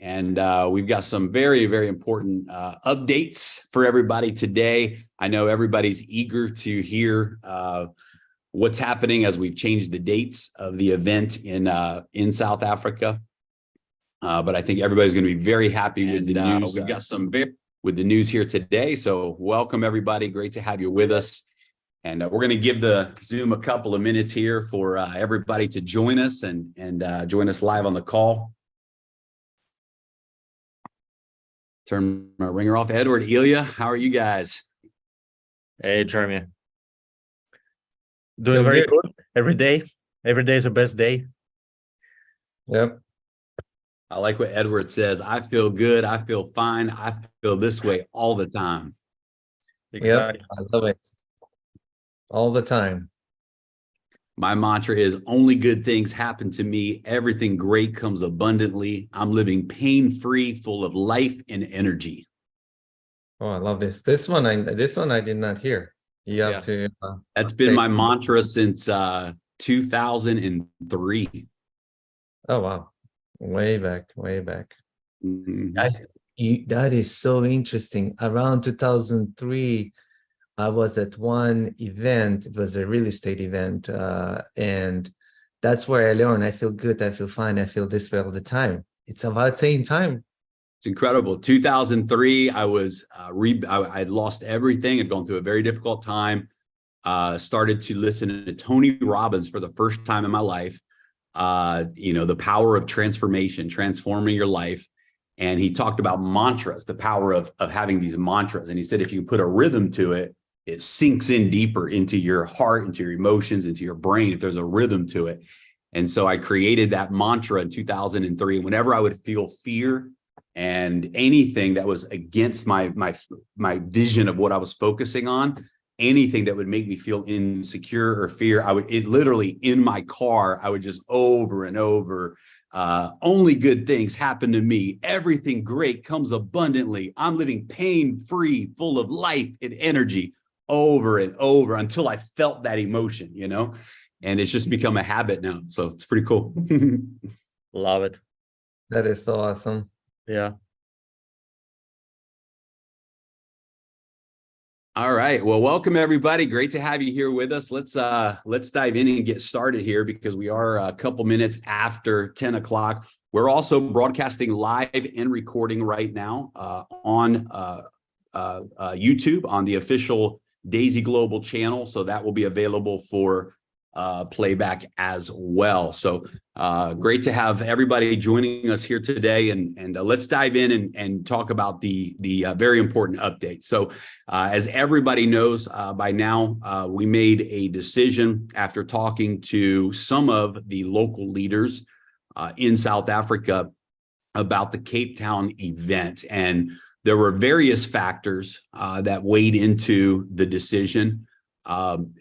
And we've got some very, very important updates for everybody today. I know everybody's eager to hear what's happening as we've changed the dates of the event in South Africa. But I think everybody's going to be very happy with the news. We've got some with the news here today. So welcome, everybody. Great to have you with us. And we're going to give the Zoom a couple of minutes here for everybody to join us and join us live on the call. Turn my ringer off. Edward, Ilya, how are you guys? Hey, Jeremy. Doing very good. Every day is the best day. Yep. I like what Edward says. I feel good. I feel fine. I feel this way all the time. Exactly. Yep. I love it. All the time. My mantra is only good things happen to me. Everything great comes abundantly. I'm living pain-free, full of life and energy. Oh, I love this. This one I did not hear. You have to. That's been my mantra since 2003. Oh wow, way back. Mm-hmm. That is so interesting. Around 2003. I was at one event. It was a real estate event, and that's where I learned. I feel good. I feel fine. I feel this way all the time. It's about the same time. It's incredible. 2003, I was I'd lost everything. I'd gone through a very difficult time. Started to listen to Tony Robbins for the first time in my life. The power of transformation, transforming your life. And he talked about mantras, the power of having these mantras. And he said, if you put a rhythm to it, it sinks in deeper into your heart, into your emotions, into your brain, if there's a rhythm to it. And so I created that mantra in 2003. Whenever I would feel fear and anything that was against my vision of what I was focusing on, anything that would make me feel insecure or fear, it literally in my car, I would just over and over, only good things happen to me. Everything great comes abundantly. I'm living pain-free, full of life and energy. Over and over until I felt that emotion, and it's just become a habit now. So it's pretty cool. Love it. That is so awesome. Yeah. All right. Well, welcome everybody. Great to have you here with us. Let's dive in and get started here because we are a couple minutes after 10 o'clock. We're also broadcasting live and recording right now on YouTube on the official Daisy Global channel. So that will be available for playback as well. So great to have everybody joining us here today. And let's dive in and talk about the very important update. So as everybody knows by now, we made a decision after talking to some of the local leaders in South Africa about the Cape Town event. And there were various factors that weighed into the decision.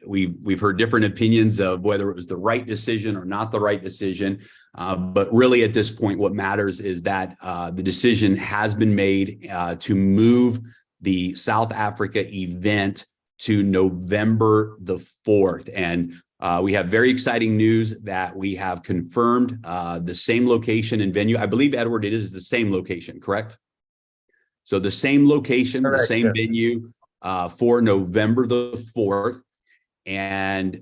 We've heard different opinions of whether it was the right decision or not the right decision. But really at this point, what matters is that the decision has been made to move the South Africa event to November the 4th. And we have very exciting news that we have confirmed the same location and venue. I believe, Edward, it is the same location, correct? So the same location, correct, the same venue for November the 4th. And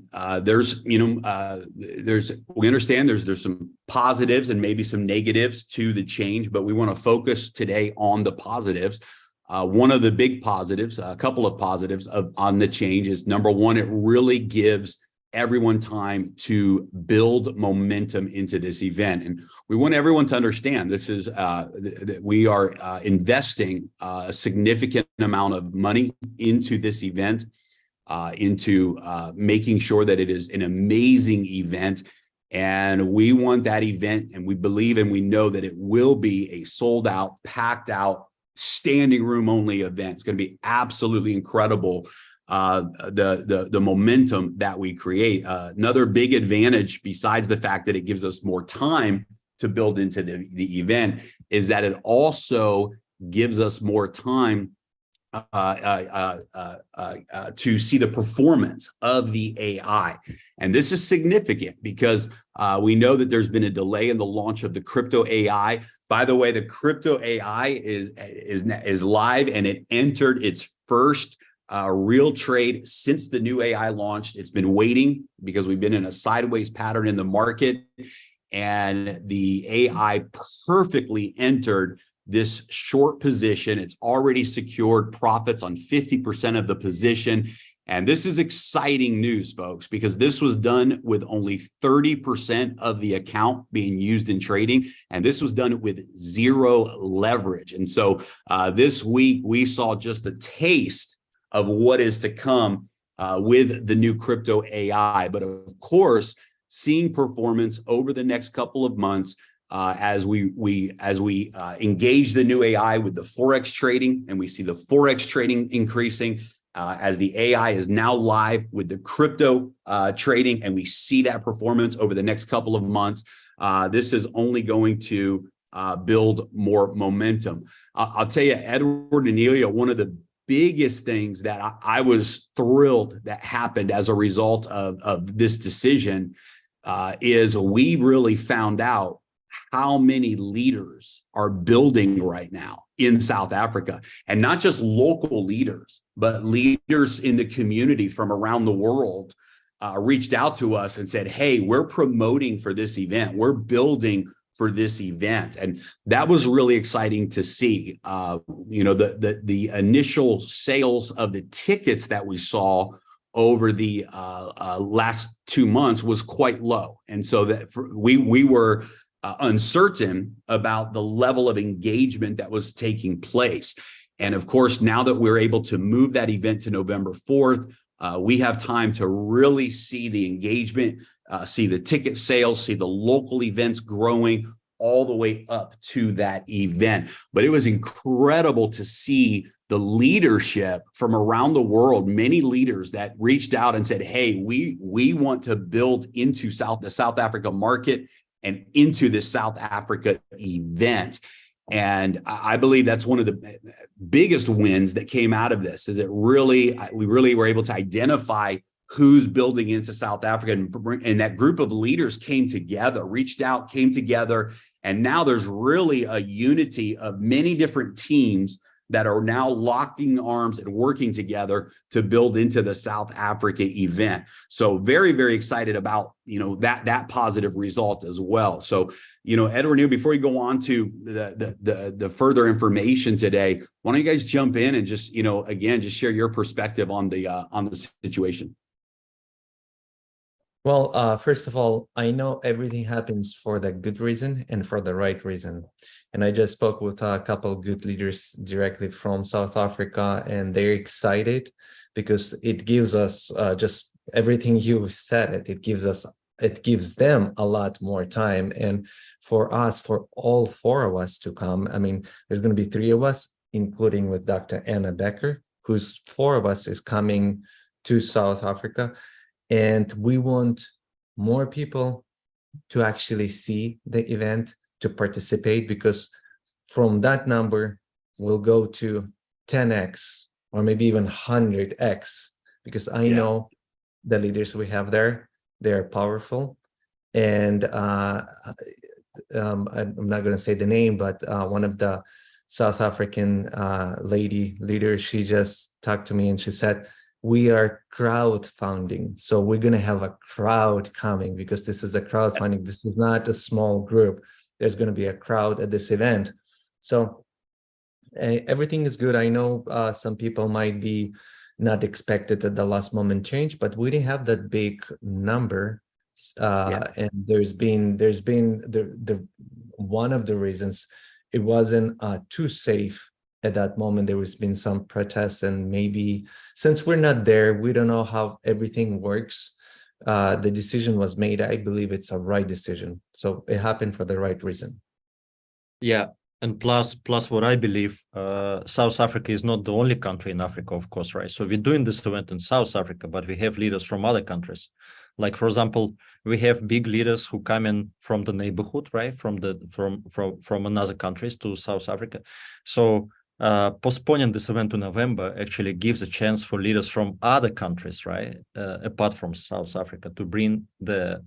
we understand there's some positives and maybe some negatives to the change, but we want to focus today on the positives. One of the big positives, a couple of positives on the change is, number one, it really gives everyone time to build momentum into this event. And we want everyone to understand this is, we are investing a significant amount of money into this event, into making sure that it is an amazing event. And we want that event, and we believe and we know that it will be a sold out, packed out, standing room only event. It's going to be absolutely incredible. The momentum that we create. Another big advantage, besides the fact that it gives us more time to build into the event, is that it also gives us more time to see the performance of the AI. And this is significant because we know that there's been a delay in the launch of the crypto AI. By the way, the crypto AI is live, and it entered its first real trade since the new AI launched. It's been waiting because we've been in a sideways pattern in the market, and the AI perfectly entered this short position. It's already secured profits on 50% of the position. And this is exciting news, folks, because this was done with only 30% of the account being used in trading. And this was done with zero leverage. And so this week, we saw just a taste of what is to come with the new crypto AI. But of course, seeing performance over the next couple of months as we engage the new AI with the Forex trading, and we see the Forex trading increasing as the AI is now live with the crypto trading, and we see that performance over the next couple of months. This is only going to build more momentum. I'll tell you, Eduard and Ilya, one of the biggest things that I was thrilled that happened as a result of this decision is we really found out how many leaders are building right now in South Africa, and not just local leaders, but leaders in the community from around the world reached out to us and said, hey, we're promoting for this event. We're building for this event. And that was really exciting to see. The initial sales of the tickets that we saw over the last 2 months was quite low. And so that we were uncertain about the level of engagement that was taking place. And of course, now that we're able to move that event to November 4th, we have time to really see the engagement, see the ticket sales, see the local events growing all the way up to that event. But it was incredible to see the leadership from around the world, many leaders that reached out and said, hey, we want to build into the South Africa market and into this South Africa event. And I believe that's one of the biggest wins that came out of this, is we really were able to identify who's building into South Africa, and that group of leaders came together, reached out, came together. And now there's really a unity of many different teams that are now locking arms and working together to build into the South Africa event. So very, very excited about, that positive result as well. So, Eduard, before you go on to the further information today, why don't you guys jump in and just, again, just share your perspective on the situation. Well, first of all, I know everything happens for the good reason and for the right reason. And I just spoke with a couple of good leaders directly from South Africa, and they're excited because it gives us just everything you said. It gives them a lot more time. And for us, for all 4 of us to come, I mean, there's going to be 3 of us, including with Dr. Anna Becker, who's 4 of us is coming to South Africa. And we want more people to actually see the event, to participate, because from that number, we'll go to 10x or maybe even 100x, because I know the leaders we have there, they're powerful. And I'm not going to say the name, but one of the South African leaders, she just talked to me and she said, we are crowdfunding. So we're going to have a crowd coming, because this is a crowdfunding. This is not a small group. There's going to be a crowd at this event. So everything is good. I know some people might be not expected at the last moment change, but we didn't have that big number. And there's been the one of the reasons it wasn't too safe. At that moment, there has been some protests, and maybe since we're not there, we don't know how everything works. The decision was made. I believe it's a right decision. So it happened for the right reason. Yeah, and plus what I believe, South Africa is not the only country in Africa, of course, right? So we're doing this event in South Africa, but we have leaders from other countries. Like, for example, we have big leaders who come in from the neighborhood, right? From another countries to South Africa. So postponing this event to November actually gives a chance for leaders from other countries, right, apart from South Africa, to bring the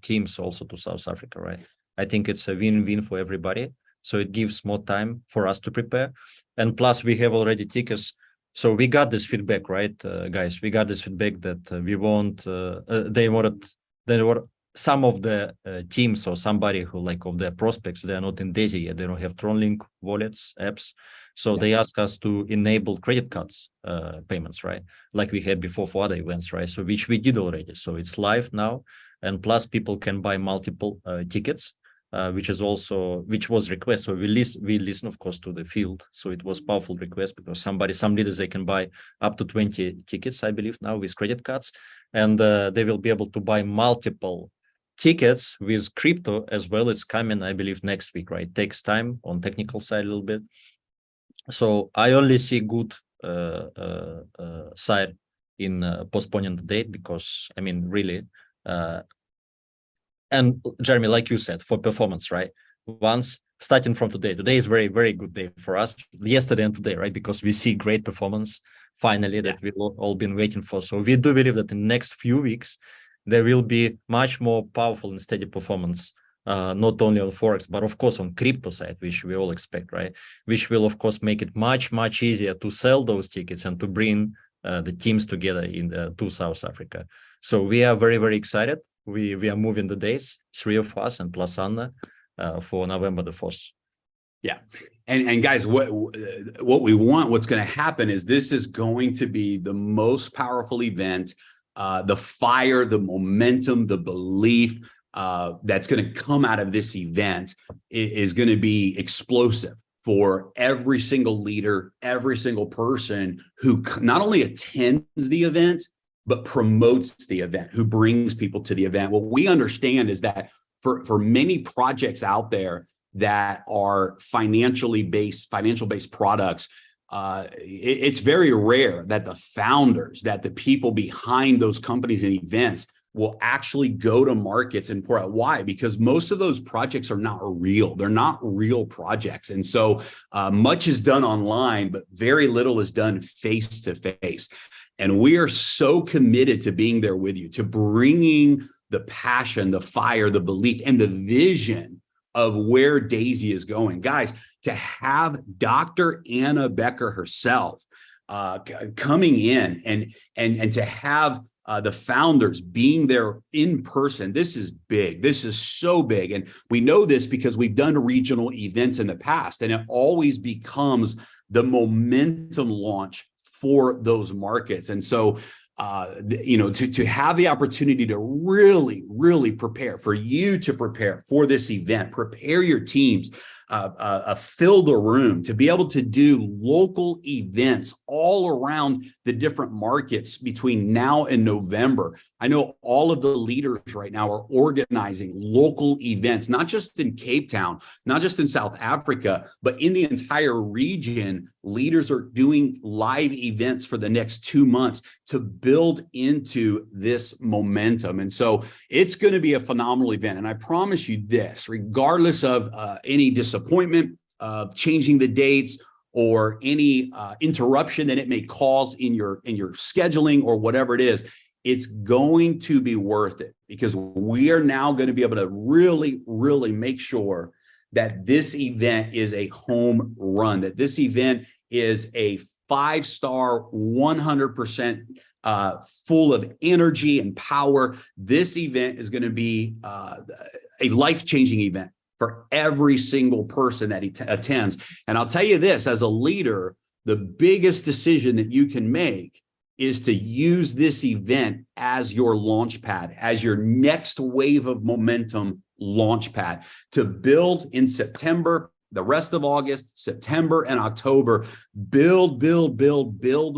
teams also to South Africa, right? I think it's a win-win for everybody. So it gives more time for us to prepare. And plus, we have already tickets. So we got this feedback, right, guys? We got this feedback that we want, there were some of the teams or somebody who, like, of their prospects, they are not in DAISY yet. They don't have TronLink wallets, apps. So they ask us to enable credit cards payments, right? Like we had before for other events, right? So which we did already. So it's live now. And plus people can buy multiple tickets, which was request. So we listen, of course, to the field. So it was powerful request because some leaders, they can buy up to 20 tickets, I believe, now with credit cards. And they will be able to buy multiple tickets with crypto as well. It's coming, I believe, next week, right? It takes time on technical side a little bit. So I only see good side in postponing the date because, I mean, really, and Jeremy, like you said, for performance, right? Once starting from today is very, very good day for us, yesterday and today, right? Because we see great performance finally that we've all been waiting for. So we do believe that in the next few weeks, there will be much more powerful and steady performance, not only on Forex, but of course on crypto side, which we all expect, right? Which will, of course, make it much, much easier to sell those tickets and to bring the teams together to South Africa. So we are very, very excited. We are moving the days, 3 of us and plus Anna, for November the 4th. Yeah. And guys, what we want, what's going to happen is this is going to be the most powerful event. The fire, the momentum, the belief that's going to come out of this event is going to be explosive for every single leader, every single person who not only attends the event, but promotes the event, who brings people to the event. What we understand is that for many projects out there that are financial based products, it's very rare that the founders, that the people behind those companies and events will actually go to markets and pour out. Why? Because most of those projects are not real. They're not real projects. And so much is done online, but very little is done face to face. And we are so committed to being there with you, to bringing the passion, the fire, the belief, and the vision of where DAISY is going. Guys, to have Dr. Anna Becker herself coming in and to have the founders being there in person, this is big. This is so big. And we know this because we've done regional events in the past, and it always becomes the momentum launch for those markets. And so, to have the opportunity to really, really prepare, for you to prepare for this event, prepare your teams, fill the room, to be able to do local events all around the different markets between now and November. I know all of the leaders right now are organizing local events, not just in Cape Town, not just in South Africa, but in the entire region. Leaders are doing live events for the next 2 months to build into this momentum. And so it's going to be a phenomenal event. And I promise you this, regardless of any disappointment of changing the dates or any interruption that it may cause in your scheduling or whatever it is, it's going to be worth it, because we are now going to be able to really, really make sure that this event is a home run, that this event is a 5-star, 100% full of energy and power. This event is going to be a life-changing event for every single person that attends. And I'll tell you this, as a leader, the biggest decision that you can make is to use this event as your launch pad, as your next wave of momentum launch pad, to build in September, the rest of August, September, and October, build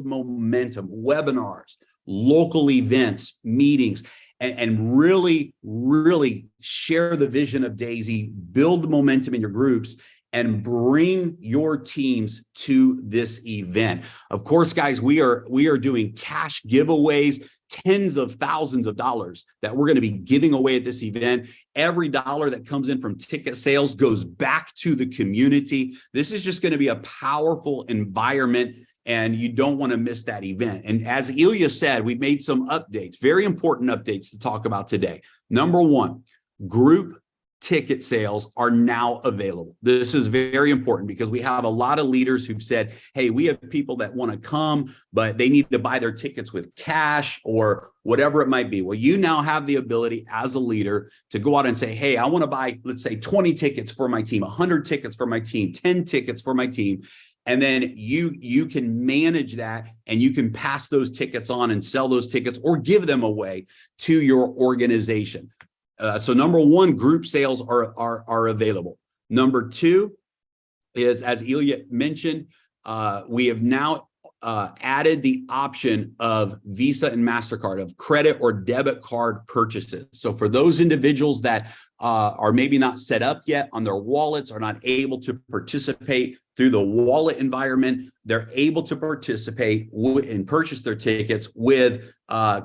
momentum, webinars, local events, meetings, and really, really share the vision of DAISY, build momentum in your groups, and bring your teams to this event. Of course, guys, we are doing cash giveaways, tens of thousands of dollars that we're going to be giving away at this event. Every dollar that comes in from ticket sales goes back to the community. This is just going to be a powerful environment, and you don't want to miss that event. And as Ilya said, we've made some updates, very important updates to talk about today. Number one, group ticket sales are now available. This is very important because we have a lot of leaders who've said, hey, we have people that want to come, but they need to buy their tickets with cash or whatever it might be. Well, you now have the ability as a leader to go out and say, hey, I want to buy, let's say 20 tickets for my team, 100 tickets for my team, 10 tickets for my team. And then you can manage that, and you can pass those tickets on and sell those tickets or give them away to your organization. So number one, group sales are available. Number two is, as Ilya mentioned, we have now added the option of Visa and MasterCard, of credit or debit card purchases. So for those individuals that are maybe not set up yet on their wallets, are not able to participate through the wallet environment, they're able to participate and purchase their tickets with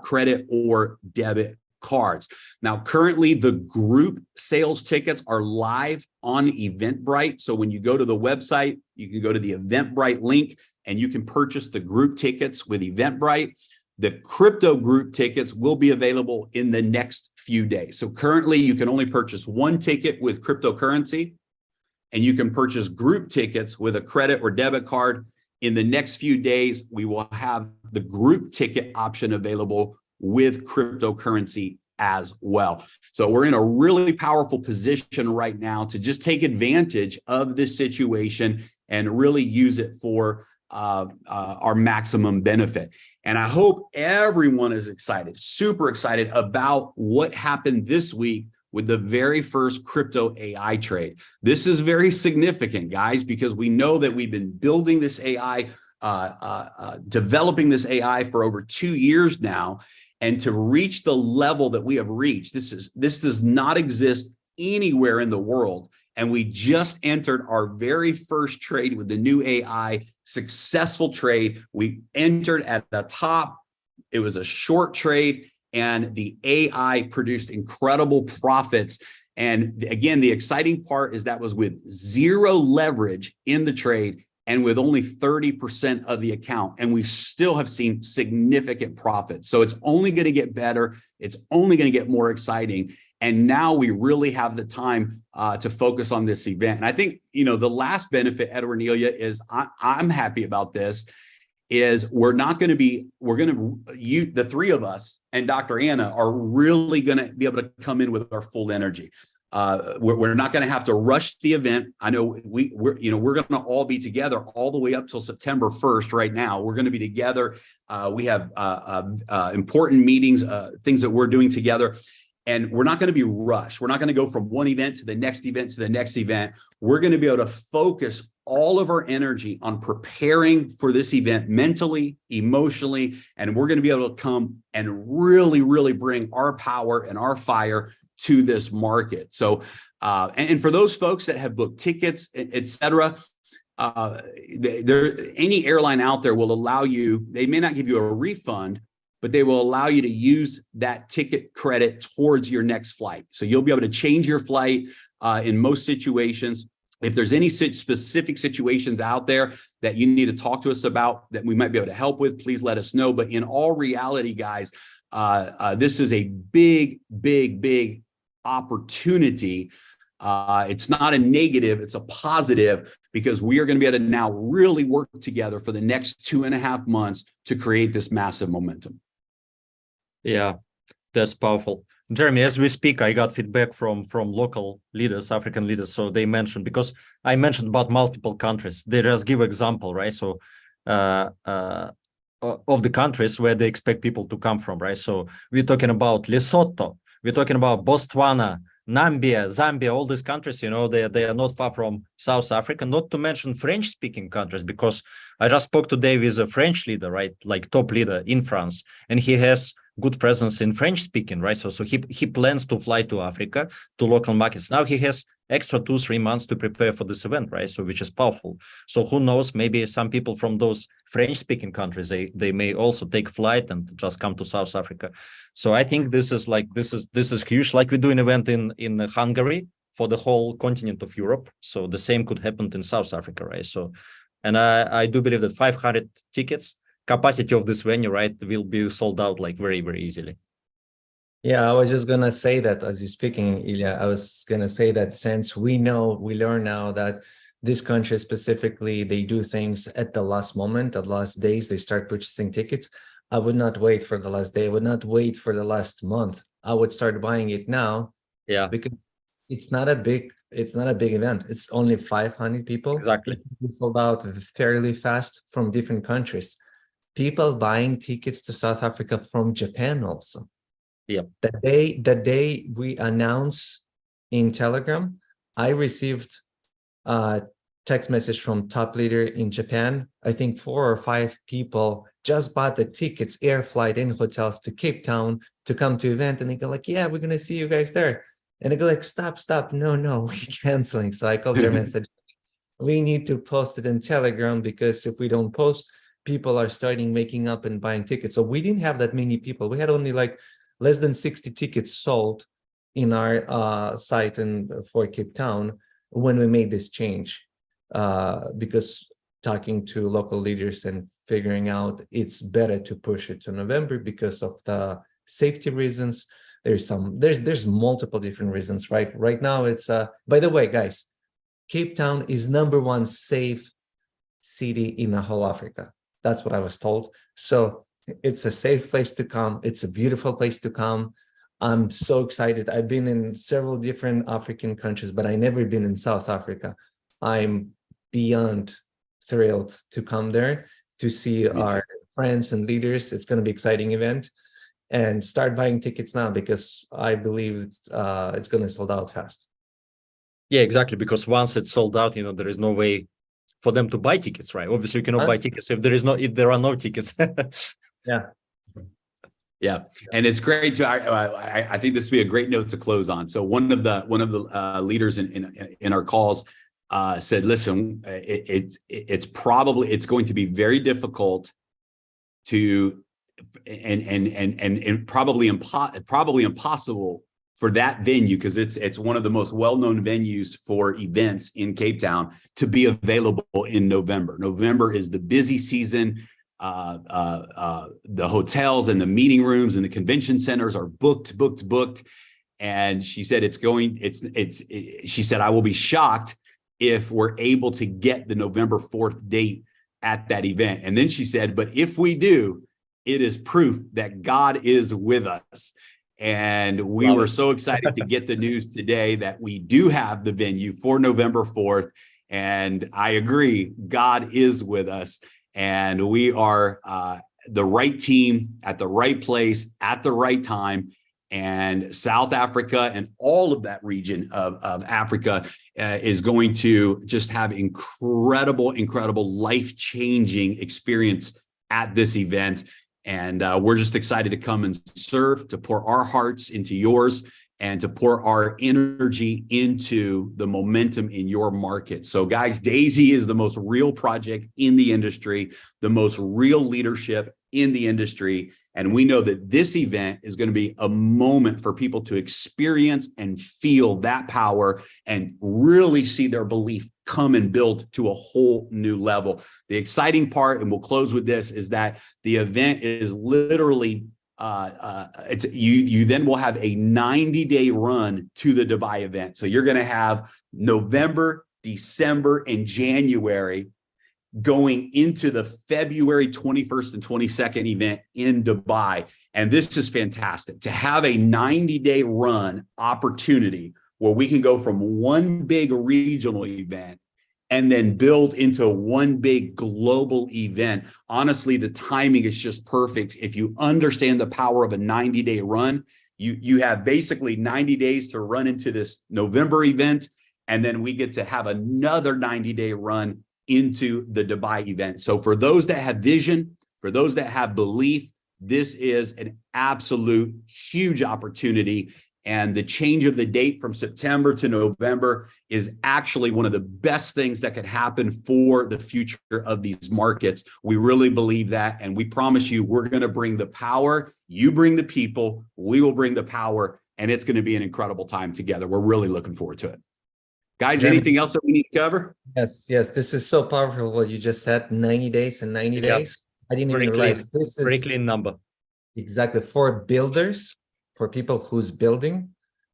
credit or debit cards. Now, currently the group sales tickets are live on Eventbrite. So when you go to the website, you can go to the Eventbrite link and you can purchase the group tickets with Eventbrite. The crypto group tickets will be available in the next few days. So currently you can only purchase one ticket with cryptocurrency, and you can purchase group tickets with a credit or debit card. In the next few days, we will have the group ticket option available with cryptocurrency as well. So we're in a really powerful position right now to just take advantage of this situation and really use it for our maximum benefit. And I hope everyone is excited, super excited about what happened this week with the very first crypto AI trade. This is very significant, guys, because we know that we've been building this AI, developing this AI for over 2 years now. And to reach the level that we have reached, this does not exist anywhere in the world. And we just entered our very first trade with the new AI, successful trade. We entered at the top. It was a short trade, and the AI produced incredible profits. And again, the exciting part is that was with zero leverage in the trade and with only 30% of the account. And we still have seen significant profits. So it's only going to get better. It's only going to get more exciting. And now we really have the time to focus on this event. And I think, you know, the last benefit, Eduard and Ilya, is I'm happy about this, is the three of us and Dr. Anna are really going to be able to come in with our full energy. We're not going to have to rush the event. I know we're going to all be together all the way up till September 1st. Right now, we're going to be together. We have important meetings, things that we're doing together, and we're not going to be rushed. We're not going to go from one event to the next event to the next event. We're going to be able to focus all of our energy on preparing for this event mentally, emotionally, and we're going to be able to come and really, really bring our power and our fire to this market. So, and for those folks that have booked tickets, et cetera, any airline out there will allow you, they may not give you a refund, but they will allow you to use that ticket credit towards your next flight. So you'll be able to change your flight in most situations. If there's any specific situations out there that you need to talk to us about that we might be able to help with, please let us know. But in all reality, guys, this is a big, big, big opportunity. It's not a negative, it's a positive, because we are going to be able to now really work together for the next 2.5 months to create this massive momentum. Yeah, that's powerful. Jeremy, as we speak, I got feedback from local leaders, African leaders. So they mentioned, because I mentioned about multiple countries, they just give example, right? So of the countries where they expect people to come from, right? So we're talking about Lesotho, we're talking about Botswana, Namibia, Zambia, all these countries, you know, they are not far from South Africa, not to mention French-speaking countries, because I just spoke today with a French leader, right? Like top leader in France, and he has good presence in French-speaking, right? So he plans to fly to Africa, to local markets. Now he has extra 2-3 months to prepare for this event, right? So which is powerful. So who knows, maybe some people from those French-speaking countries, they may also take flight and just come to South Africa. So I think this is huge. Like we do an event in Hungary for the whole continent of Europe. So the same could happen in South Africa, right? So, and I do believe that 500 tickets capacity of this venue, right, will be sold out like very, very easily. Yeah, I was just gonna say that as you're speaking, Ilya, I was gonna say that since we learn now that this country specifically, they do things at the last moment, at the last days, they start purchasing tickets. I would not wait for the last day. I would not wait for the last month. I would start buying it now. Yeah, because it's not a big event. It's only 500 people. exactly. It's sold out fairly fast from different countries. People buying tickets to South Africa from Japan also. Yep. The day we announce in Telegram, I received a text message from top leader in Japan. I think 4 or 5 people just bought the tickets, air flight and hotels to Cape Town to come to event. And they go like, yeah, we're going to see you guys there. And I go like, stop. No, we're canceling. So I called Jeremy and said, we need to post it in Telegram, because if we don't post, people are starting making up and buying tickets. So we didn't have that many people. We had only like less than 60 tickets sold in our site and for Cape Town when we made this change, because talking to local leaders and figuring out it's better to push it to November because of the safety reasons. There's multiple different reasons, right? Right now it's by the way, guys, Cape Town is #1 safe city in the whole Africa. That's what I was told. So it's a safe place to come. It's a beautiful place to come. I'm so excited. I've been in several different African countries, but I never been in South Africa. I'm beyond thrilled to come there to see our friends and leaders. It's going to be an exciting event, and start buying tickets now, because I believe it's going to sold out fast. Yeah, exactly. Because once it's sold out, there is no way for them to buy tickets, right? Obviously, you cannot buy tickets if there are no tickets. Yeah, and it's great to. I think this would be a great note to close on. So one of the leaders in our calls said, "Listen, it's going to be very difficult to, and probably impossible for that venue, because it's one of the most well-known venues for events in Cape Town, to be available in November. November is the busy season. The hotels and the meeting rooms and the convention centers are booked. And she said she said, I will be shocked if we're able to get the November 4th date at that event. And then she said, but if we do, it is proof that God is with us. And we were so excited to get the news today that we do have the venue for November 4th. And I agree, God is with us. And we are the right team at the right place at the right time. And South Africa and all of that region of Africa is going to just have incredible life-changing experience at this event. And we're just excited to come and serve, to pour our hearts into yours, and to pour our energy into the momentum in your market. So guys, Daisy is the most real project in the industry, the most real leadership in the industry. And we know that this event is going to be a moment for people to experience and feel that power and really see their belief come and build to a whole new level. The exciting part, and we'll close with this, is that the event is literally you then will have a 90-day run to the Dubai event. So you're going to have November, December, and January going into the February 21st and 22nd event in Dubai. And this is fantastic to have a 90-day run opportunity where we can go from one big regional event and then build into one big global event. Honestly, the timing is just perfect. If you understand the power of a 90-day run, you have basically 90 days to run into this November event, and then we get to have another 90-day run into the Dubai event. So for those that have vision, for those that have belief, this is an absolute huge opportunity. And the change of the date from September to November is actually one of the best things that could happen for the future of these markets. We really believe that. And we promise you, we're going to bring the power. You bring the people. We will bring the power. And it's going to be an incredible time together. We're really looking forward to it. Guys, anything else that we need to cover? Yes, this is so powerful what you just said, 90 days and 90 days. I didn't even realize this is very clean number. Exactly for builders, for people who's building.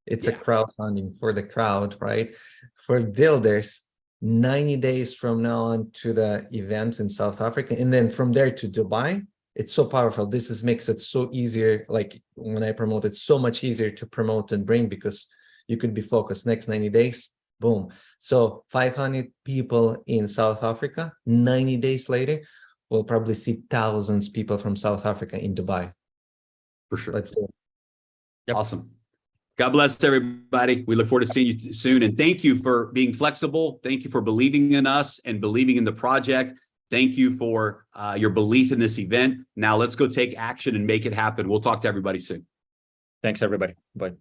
It's a crowdfunding for the crowd, right? For builders, 90 days from now on to the event in South Africa, and then from there to Dubai. It's so powerful. This makes it so easier. Like when I promote, it's so much easier to promote and bring because you could be focused next 90 days. Boom. So 500 people in South Africa, 90 days later, we'll probably see thousands of people from South Africa in Dubai. For sure. Let's do it. Yep. Awesome. God bless everybody. We look forward to seeing you soon. And thank you for being flexible. Thank you for believing in us and believing in the project. Thank you for your belief in this event. Now let's go take action and make it happen. We'll talk to everybody soon. Thanks, everybody. Bye.